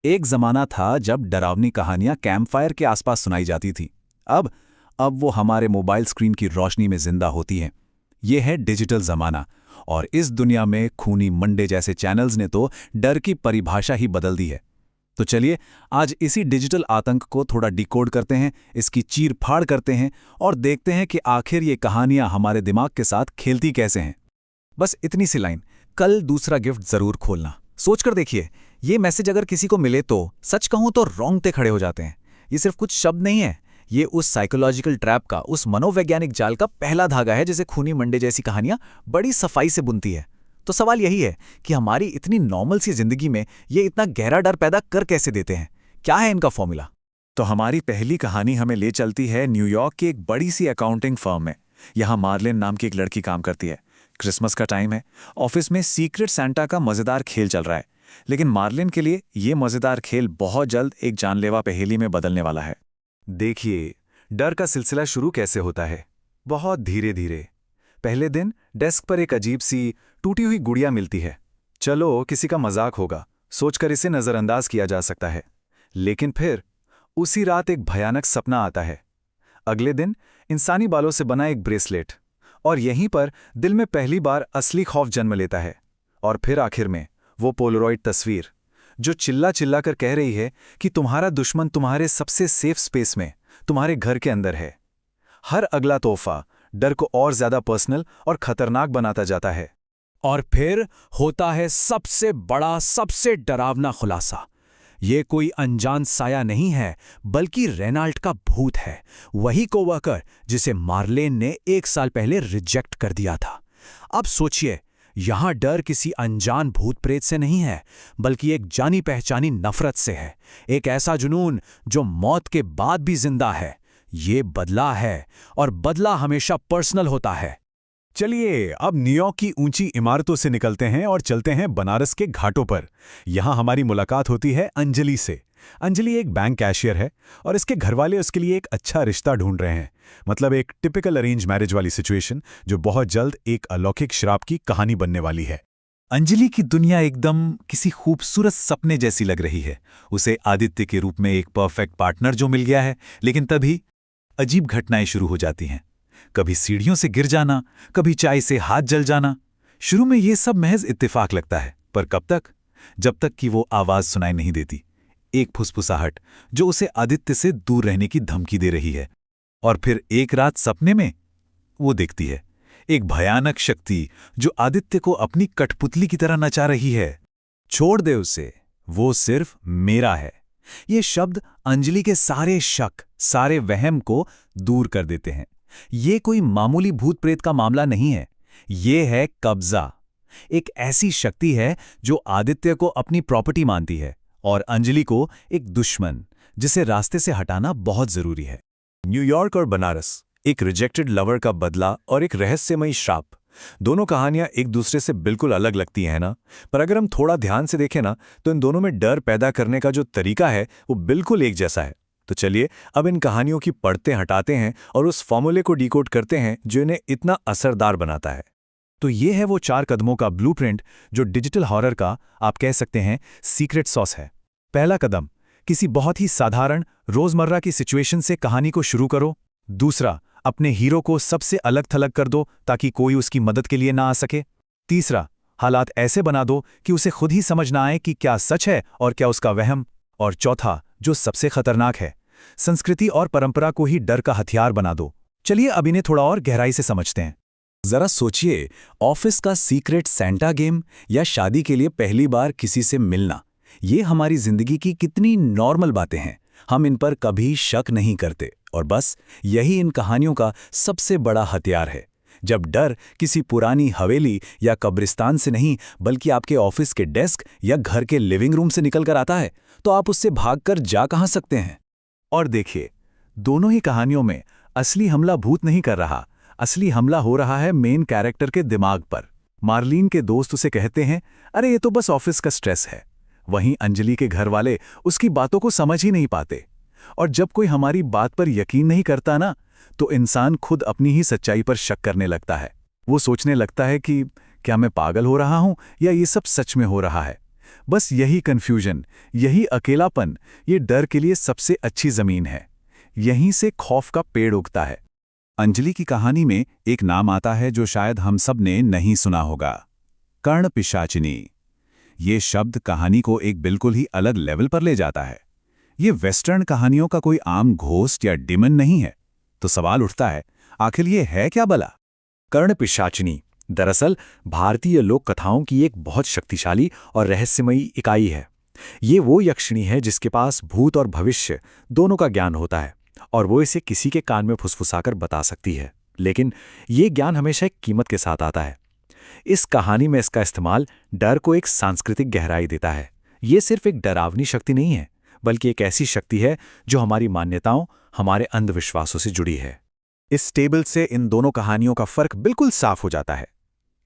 एक जमाना था जब डरावनी कहानियां कैंपफायर के आसपास सुनाई जाती थी। अब अब वो हमारे मोबाइल स्क्रीन की रोशनी में जिंदा होती हैं। ये है डिजिटल जमाना, और इस दुनिया में खूनी मंडे जैसे चैनल्स ने तो डर की परिभाषा ही बदल दी है। तो चलिए आज इसी डिजिटल आतंक को थोड़ा डिकोड करते हैं, इसकी चीर-फाड़ करते हैं और देखते हैं कि आखिर ये कहानियां हमारे दिमाग के साथ खेलती कैसे हैं। बस इतनी सी लाइन, कल दूसरा गिफ्ट जरूर खोलना। सोचकर देखिए, ये मैसेज अगर किसी को मिले तो सच कहूं तो रोंगटे खड़े हो जाते हैं। ये सिर्फ कुछ शब्द नहीं है, ये उस साइकोलॉजिकल ट्रैप का, उस मनोवैज्ञानिक जाल का पहला धागा है जिसे खूनी मंडे जैसी कहानियां बड़ी सफाई से बुनती है। तो सवाल यही है कि हमारी इतनी नॉर्मल सी जिंदगी में ये इतना गहरा डर पैदा कर कैसे देते हैं? क्या है इनका फॉर्मूला? तो हमारी पहली कहानी हमें ले चलती है न्यूयॉर्क की एक बड़ी सी अकाउंटिंग फर्म में। यहाँ मार्लिन नाम की एक लड़की काम करती है। क्रिसमस का टाइम है, ऑफिस में सीक्रेट सैंटा का मजेदार खेल चल रहा है। लेकिन मार्लिन के लिए ये मजेदार खेल बहुत जल्द एक जानलेवा पहेली में बदलने वाला है। देखिए, डर का सिलसिला शुरू कैसे होता है। बहुत धीरे धीरे। पहले दिन डेस्क पर एक अजीब सी टूटी हुई गुड़िया मिलती है। चलो किसी का मजाक होगा सोचकर इसे नजरअंदाज किया जा सकता है। लेकिन फिर उसी रात एक भयानक सपना आता है। अगले दिन इंसानी बालों से बना एक ब्रेसलेट, और यहीं पर दिल में पहली बार असली खौफ जन्म लेता है। और फिर आखिर में वो पोलरॉइड तस्वीर जो चिल्ला चिल्ला कर कह रही है कि तुम्हारा दुश्मन तुम्हारे सबसे सेफ स्पेस में, तुम्हारे घर के अंदर है। हर अगला तोहफा डर को और ज्यादा पर्सनल और खतरनाक बनाता जाता है। और फिर होता है सबसे बड़ा, सबसे डरावना खुलासा। ये कोई अनजान साया नहीं है, बल्कि रेनाल्ड का भूत है। वही कोवर्कर जिसे मार्लेन ने 1 साल पहले रिजेक्ट कर दिया था। अब सोचिए, यहां डर किसी अनजान भूत प्रेत से नहीं है, बल्कि एक जानी पहचानी नफरत से है। एक ऐसा जुनून जो मौत के बाद भी जिंदा है। ये बदला है, और बदला हमेशा पर्सनल होता है। चलिए अब न्यूयॉर्क की ऊंची इमारतों से निकलते हैं और चलते हैं बनारस के घाटों पर। यहां हमारी मुलाकात होती है अंजलि से। अंजलि एक बैंक कैशियर है और इसके घरवाले उसके लिए एक अच्छा रिश्ता ढूंढ रहे हैं। मतलब एक टिपिकल अरेंज मैरिज वाली सिचुएशन जो बहुत जल्द एक अलौकिक श्राप की कहानी बनने वाली है। अंजलि की दुनिया एकदम किसी खूबसूरत सपने जैसी लग रही है। उसे आदित्य के रूप में एक परफेक्ट पार्टनर जो मिल गया है, लेकिन तभी अजीब घटनाएं शुरू हो जाती हैं। कभी सीढ़ियों से गिर जाना, कभी चाय से हाथ जल जाना। शुरू में ये सब महज इत्तेफाक लगता है, पर कब तक? जब तक कि वो आवाज सुनाई नहीं देती, एक फुसफुसाहट जो उसे आदित्य से दूर रहने की धमकी दे रही है। और फिर एक रात सपने में वो देखती है एक भयानक शक्ति जो आदित्य को अपनी कठपुतली की तरह नचा रही है। छोड़ दे उसे, वो सिर्फ मेरा है। ये शब्द अंजलि के सारे शक, सारे वहम को दूर कर देते हैं। ये कोई मामूली भूत प्रेत का मामला नहीं है, ये है कब्जा। एक ऐसी शक्ति है जो आदित्य को अपनी प्रॉपर्टी मानती है और अंजलि को एक दुश्मन, जिसे रास्ते से हटाना बहुत जरूरी है। न्यूयॉर्क और बनारस, एक रिजेक्टेड लवर का बदला और एक रहस्यमयी श्राप। दोनों कहानियां एक दूसरे से बिल्कुल अलग लगती हैं ना, पर अगर हम थोड़ा ध्यान से देखें ना, तो इन दोनों में डर पैदा करने का जो तरीका है वो बिल्कुल एक जैसा है। तो चलिए अब इन कहानियों की परतें हटाते हैं और उस फॉर्मूले को डिकोड करते हैं जो इन्हें इतना असरदार बनाता है। तो ये है वो 4 कदमों का ब्लूप्रिंट जो डिजिटल हॉरर का, आप कह सकते हैं, सीक्रेट सॉस है। पहला कदम, किसी बहुत ही साधारण रोजमर्रा की सिचुएशन से कहानी को शुरू करो। दूसरा, अपने हीरो को सबसे अलग थलग कर दो ताकि कोई उसकी मदद के लिए ना आ सके। तीसरा, हालात ऐसे बना दो कि उसे खुद ही समझ ना आए कि क्या सच है और क्या उसका वहम। और चौथा, जो सबसे खतरनाक है, संस्कृति और परंपरा को ही डर का हथियार बना दो। चलिए अब इन्हें थोड़ा और गहराई से समझते हैं। जरा सोचिए, ऑफिस का सीक्रेट सैंटा गेम या शादी के लिए पहली बार किसी से मिलना, ये हमारी जिंदगी की कितनी नॉर्मल बातें हैं। हम इन पर कभी शक नहीं करते, और बस यही इन कहानियों का सबसे बड़ा हथियार है। जब डर किसी पुरानी हवेली या कब्रिस्तान से नहीं, बल्कि आपके ऑफिस के डेस्क या घर के लिविंग रूम से निकल कर आता है, तो आप उससे भागकर जा कहां सकते हैं? और देखिए, दोनों ही कहानियों में असली हमला भूत नहीं कर रहा, असली हमला हो रहा है मेन कैरेक्टर के दिमाग पर। मार्लिन के दोस्त उसे कहते हैं, अरे ये तो बस ऑफिस का स्ट्रेस है। वहीं अंजलि के घर वाले उसकी बातों को समझ ही नहीं पाते। और जब कोई हमारी बात पर यकीन नहीं करता ना, तो इंसान खुद अपनी ही सच्चाई पर शक करने लगता है। वो सोचने लगता है कि क्या मैं पागल हो रहा हूं या ये सब सच में हो रहा है। बस यही कन्फ्यूजन, यही अकेलापन, ये डर के लिए सबसे अच्छी जमीन है। यहीं से खौफ का पेड़ उगता है। अंजलि की कहानी में एक नाम आता है जो शायद हम सब ने नहीं सुना होगा, कर्ण पिशाचिनी। ये शब्द कहानी को एक बिल्कुल ही अलग लेवल पर ले जाता है। ये वेस्टर्न कहानियों का कोई आम घोस्ट या डिमन नहीं है। तो सवाल उठता है, आखिर ये है क्या भला? कर्ण पिशाचिनी दरअसल भारतीय लोक कथाओं की एक बहुत शक्तिशाली और रहस्यमयी इकाई है। ये वो यक्षिणी है जिसके पास भूत और भविष्य दोनों का ज्ञान होता है और वो इसे किसी के कान में फुसफुसाकर बता सकती है। लेकिन ये ज्ञान हमेशा एक कीमत के साथ आता है। इस कहानी में इसका इस्तेमाल डर को एक सांस्कृतिक गहराई देता है। ये सिर्फ एक डरावनी शक्ति नहीं है, बल्कि एक ऐसी शक्ति है जो हमारी मान्यताओं, हमारे अंधविश्वासों से जुड़ी है। इस टेबल से इन दोनों कहानियों का फर्क बिल्कुल साफ हो जाता है।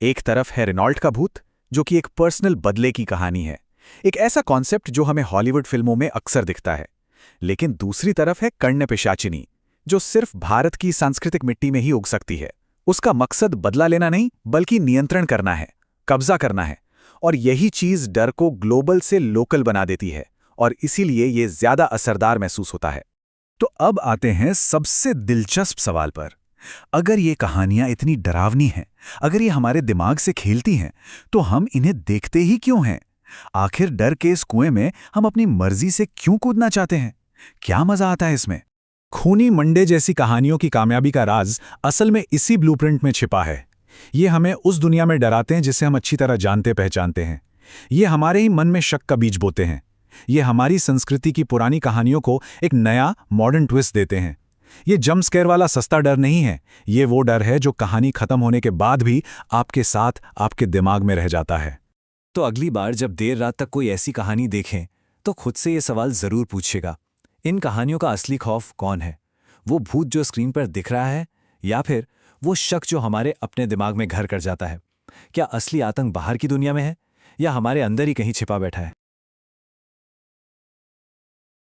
एक तरफ है रेनॉल्ट का भूत, जो कि एक पर्सनल बदले की कहानी है, एक ऐसा कॉन्सेप्ट जो हमें हॉलीवुड फिल्मों में अक्सर दिखता है। लेकिन दूसरी तरफ है कर्ण पिशाचिनी, जो सिर्फ भारत की सांस्कृतिक मिट्टी में ही उग सकती है। उसका मकसद बदला लेना नहीं, बल्कि नियंत्रण करना है, कब्जा करना है। और यही चीज डर को ग्लोबल से लोकल बना देती है, और इसीलिए ये ज्यादा असरदार महसूस होता है। तो अब आते हैं सबसे दिलचस्प सवाल पर। अगर ये कहानियां इतनी डरावनी हैं, अगर ये हमारे दिमाग से खेलती हैं, तो हम इन्हें देखते ही क्यों हैं? आखिर डर के इस कुएं में हम अपनी मर्जी से क्यों कूदना चाहते हैं? क्या मजा आता है इसमें? खूनी मंडे जैसी कहानियों की कामयाबी का राज असल में इसी ब्लूप्रिंट में छिपा है। ये हमें उस दुनिया में डराते हैं जिसे हम अच्छी तरह जानते पहचानते हैं। ये हमारे ही मन में शक का बीज बोते हैं। ये हमारी संस्कृति की पुरानी कहानियों को एक नया मॉडर्न ट्विस्ट देते हैं। ये जंप स्केयर वाला सस्ता डर नहीं है, ये वो डर है जो कहानी खत्म होने के बाद भी आपके साथ, आपके दिमाग में रह जाता है। तो अगली बार जब देर रात तक कोई ऐसी कहानी देखें, तो खुद से ये सवाल जरूर पूछिएगा, इन कहानियों का असली खौफ कौन है? वो भूत जो स्क्रीन पर दिख रहा है, या फिर वो शक जो हमारे अपने दिमाग में घर कर जाता है? क्या असली आतंक बाहर की दुनिया में है, या हमारे अंदर ही कहीं छिपा बैठा है?